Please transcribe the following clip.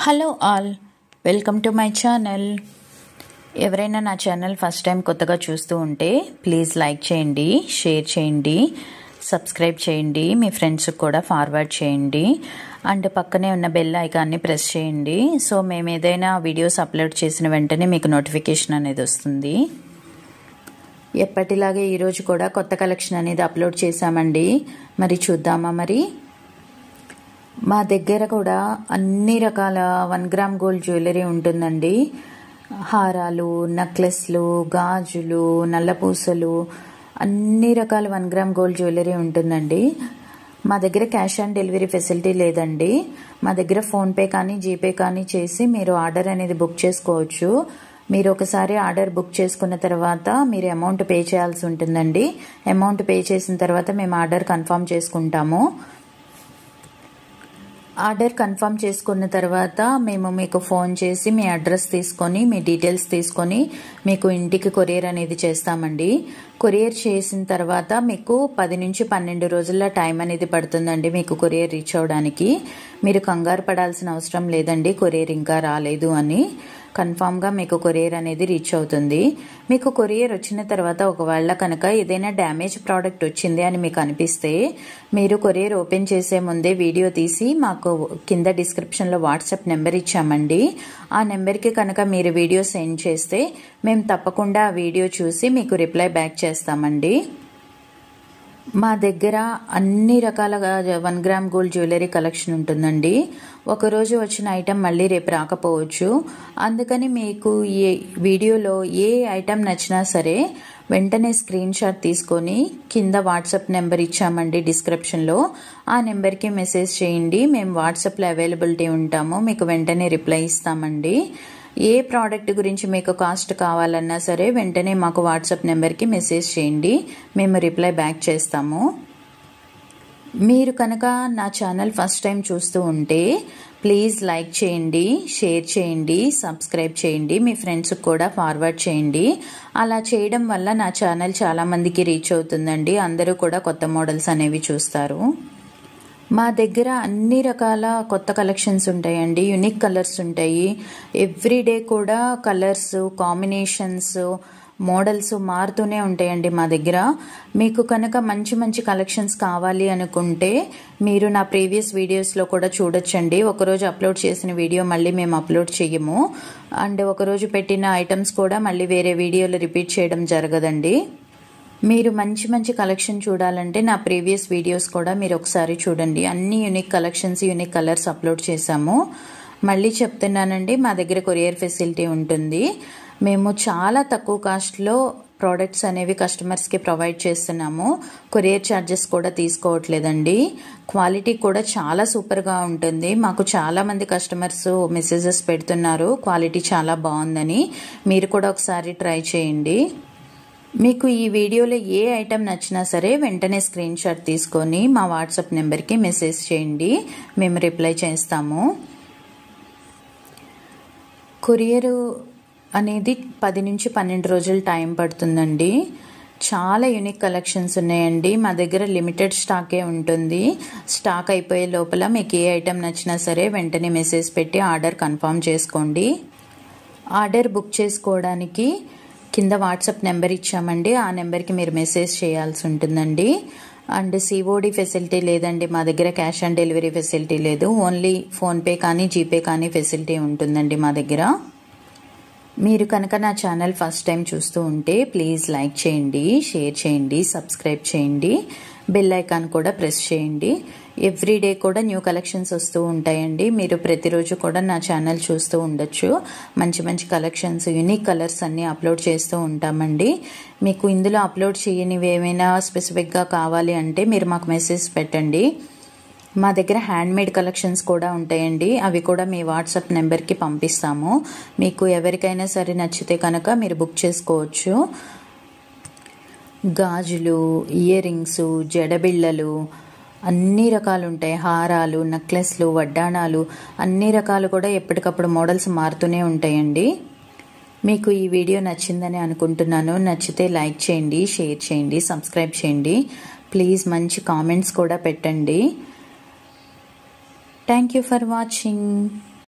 Hello all, welcome to my channel. ఎవరైనా నా channel first time కొత్తగా చూస్తూ ఉంటే ప్లీజ్ లైక్ చేయండి, షేర్ చేయండి, సబ్స్క్రైబ్ చేయండి, మీ ఫ్రెండ్స్కి కూడా ఫార్వర్డ్ చేయండి అండ్ పక్కనే ఉన్న బెల్ ఐకాన్ని ప్రెస్ చేయండి. సో మేము ఏదైనా వీడియోస్ అప్లోడ్ చేసిన వెంటనే మీకు నోటిఫికేషన్ అనేది వస్తుంది. ఎప్పటిలాగే ఈరోజు కూడా కొత్త కలెక్షన్ అనేది అప్లోడ్ చేశామండి. మరి చూద్దామా? మరి మా దగ్గర కూడా అన్ని రకాల 1 గ్రామ్ గోల్డ్ జ్యువెలరీ ఉంటుందండి. హారాలు, నెక్లెస్లు, గాజులు, నల్లపూసలు, అన్ని రకాల 1 గ్రామ్ గోల్డ్ జ్యువెలరీ ఉంటుందండి. మా దగ్గర క్యాష్ ఆన్ డెలివరీ ఫెసిలిటీ లేదండి. మా దగ్గర ఫోన్పే కానీ జీపే కానీ చేసి మీరు ఆర్డర్ అనేది బుక్ చేసుకోవచ్చు. మీరు ఒకసారి ఆర్డర్ బుక్ చేసుకున్న తర్వాత మీరు అమౌంట్ పే చేయాల్సి ఉంటుందండి. అమౌంట్ పే చేసిన తర్వాత మేము ఆర్డర్ కన్ఫర్మ్ చేసుకుంటాము. ఆర్డర్ కన్ఫర్మ్ చేసుకున్న తర్వాత మేము మీకు ఫోన్ చేసి మీ అడ్రస్ తీసుకొని మీ డీటెయిల్స్ తీసుకొని మీకు ఇంటికి కొరియర్ అనేది చేస్తామండి. కొరియర్ చేసిన తర్వాత మీకు 10 నుంచి 12 రోజుల టైం అనేది పడుతుందండి మీకు కొరియర్ రీచ్ అవడానికి. మీరు కంగారు పడాల్సిన అవసరం లేదండి కొరియర్ ఇంకా రాలేదు అని. కన్ఫామ్గా మీకు కొరియర్ అనేది రీచ్ అవుతుంది. మీకు కొరియర్ వచ్చిన తర్వాత ఒకవేళ కనుక ఏదైనా డ్యామేజ్ ప్రోడక్ట్ వచ్చింది అని మీకు అనిపిస్తే మీరు కొరియర్ ఓపెన్ చేసే ముందే వీడియో తీసి మాకు కింద డిస్క్రిప్షన్లో వాట్సాప్ నెంబర్ ఇచ్చామండి. ఆ నెంబర్కి కనుక మీరు వీడియో సెండ్ చేస్తే మేము తప్పకుండా ఆ వీడియో చూసి మీకు రిప్లై బ్యాక్ చేస్తామండి. మా దగ్గర అన్ని రకాల 1 గ్రామ్ గోల్డ్ జ్యువెలరీ కలెక్షన్ ఉంటుందండి. ఒకరోజు వచ్చిన ఐటెం మళ్ళీ రేపు రాకపోవచ్చు. అందుకని మీకు ఈ వీడియోలో ఏ ఐటెం నచ్చినా సరే వెంటనే స్క్రీన్ షాట్ తీసుకొని కింద వాట్సాప్ నెంబర్ ఇచ్చామండి డిస్క్రిప్షన్లో. ఆ నెంబర్కి మెసేజ్ చేయండి. మేము వాట్సాప్లో అవైలబిలిటీ ఉంటాము. మీకు వెంటనే రిప్లై ఇస్తామండి. ఏ ప్రోడక్ట్ గురించి మీకు కాస్ట్ కావాలన్నా సరే వెంటనే మాకు వాట్సాప్ నెంబర్కి మెసేజ్ చేయండి. మేము రిప్లై బ్యాక్ చేస్తాము. మీరు కనుక నా ఛానల్ ఫస్ట్ టైం చూస్తూ ఉంటే ప్లీజ్ లైక్ చేయండి, షేర్ చేయండి, సబ్స్క్రైబ్ చేయండి, మీ ఫ్రెండ్స్కి కూడా ఫార్వర్డ్ చేయండి. అలా చేయడం వల్ల నా ఛానల్ చాలామందికి రీచ్ అవుతుందండి. అందరూ కూడా కొత్త మోడల్స్ అనేవి చూస్తారు. మా దగ్గర అన్ని రకాల కొత్త కలెక్షన్స్ ఉంటాయండి. యూనిక్ కలర్స్ ఉంటాయి. ఎవ్రీడే కూడా కలర్స్, కాంబినేషన్స్, మోడల్స్ మారుతూనే ఉంటాయండి మా దగ్గర. మీకు కనుక మంచి మంచి కలెక్షన్స్ కావాలి అనుకుంటే మీరు నా ప్రీవియస్ వీడియోస్లో కూడా చూడొచ్చండి. ఒకరోజు అప్లోడ్ చేసిన వీడియో మళ్ళీ మేము అప్లోడ్ చేయము. అండ్ ఒకరోజు పెట్టిన ఐటమ్స్ కూడా మళ్ళీ వేరే వీడియోలో రిపీట్ చేయడం జరగదండి. మీరు మంచి మంచి కలెక్షన్ చూడాలంటే నా ప్రీవియస్ వీడియోస్ కూడా మీరు ఒకసారి చూడండి. అన్ని unique collections, unique colours upload చేశాము. మళ్ళీ చెప్తున్నానండి, మా దగ్గర కొరియర్ ఫెసిలిటీ ఉంటుంది. మేము చాలా తక్కువ కాస్ట్లో ప్రోడక్ట్స్ అనేవి కస్టమర్స్కి ప్రొవైడ్ చేస్తున్నాము. కొరియర్ ఛార్జెస్ కూడా తీసుకోవట్లేదండి. క్వాలిటీ కూడా చాలా సూపర్గా ఉంటుంది. మాకు చాలామంది కస్టమర్స్ మెసేజెస్ పెడుతున్నారు క్వాలిటీ చాలా బాగుందని. మీరు కూడా ఒకసారి ట్రై చేయండి. మీకు ఈ వీడియోలో ఏ ఐటెం నచ్చినా సరే వెంటనే స్క్రీన్ షాట్ తీసుకొని మా వాట్సాప్ నెంబర్కి మెసేజ్ చేయండి. మేము రిప్లై చేస్తాము. కొరియర్ అనేది 10 నుంచి 12 రోజులు టైం పడుతుందండి. చాలా యూనిక్ కలెక్షన్స్ ఉన్నాయండి. మా దగ్గర లిమిటెడ్ స్టాకే ఉంటుంది. స్టాక్ అయిపోయే లోపల మీకు ఏ ఐటెం నచ్చినా సరే వెంటనే మెసేజ్ పెట్టి ఆర్డర్ కన్ఫర్మ్ చేసుకోండి. ఆర్డర్ బుక్ చేసుకోవడానికి కింద వాట్సాప్ నెంబర్ ఇచ్చామండి. ఆ నెంబర్కి మీరు మెసేజ్ చేయాల్సి ఉంటుందండి. అండ్ సిఓడి ఫెసిలిటీ లేదండి మా దగ్గర. క్యాష్ ఆన్ డెలివరీ ఫెసిలిటీ లేదు. ఓన్లీ ఫోన్పే కానీ జీపే కానీ ఫెసిలిటీ ఉంటుందండి మా దగ్గర. మీరు కనుక నా ఛానల్ ఫస్ట్ టైం చూస్తూ ఉంటే ప్లీజ్ లైక్ చేయండి, షేర్ చేయండి, సబ్స్క్రైబ్ చేయండి, బెల్ ఐకాన్ కూడా ప్రెస్ చేయండి. ఎవ్రీడే కూడా న్యూ కలెక్షన్స్ వస్తూ ఉంటాయండి. మీరు ప్రతిరోజు కూడా నా ఛానల్ చూస్తూ ఉండొచ్చు. మంచి మంచి కలెక్షన్స్, యూనిక్ కలర్స్ అన్నీ అప్లోడ్ చేస్తూ ఉంటామండి. మీకు ఇందులో అప్లోడ్ చేయనివి ఏమైనా స్పెసిఫిక్గా కావాలి అంటే మీరు మాకు మెసేజ్ పెట్టండి. మా దగ్గర హ్యాండ్మేడ్ కలెక్షన్స్ కూడా ఉంటాయండి. అవి కూడా మీ వాట్సాప్ నెంబర్కి పంపిస్తాము. మీకు ఎవరికైనా సరే నచ్చితే కనుక మీరు బుక్ చేసుకోవచ్చు. గాజులు, ఇయర్ రింగ్స్, జడబిళ్ళలు అన్ని రకాలు ఉంటాయి. హారాలు, నెక్లెస్లు, వడ్డాణాలు అన్ని రకాలు కూడా ఎప్పటికప్పుడు మోడల్స్ మారుతూనే ఉంటాయండి. మీకు ఈ వీడియో నచ్చిందని అనుకుంటున్నాను. నచ్చితే లైక్ చేయండి, షేర్ చేయండి, సబ్స్క్రైబ్ చేయండి. ప్లీజ్ మంచి కామెంట్స్ కూడా పెట్టండి. Thank you for watching.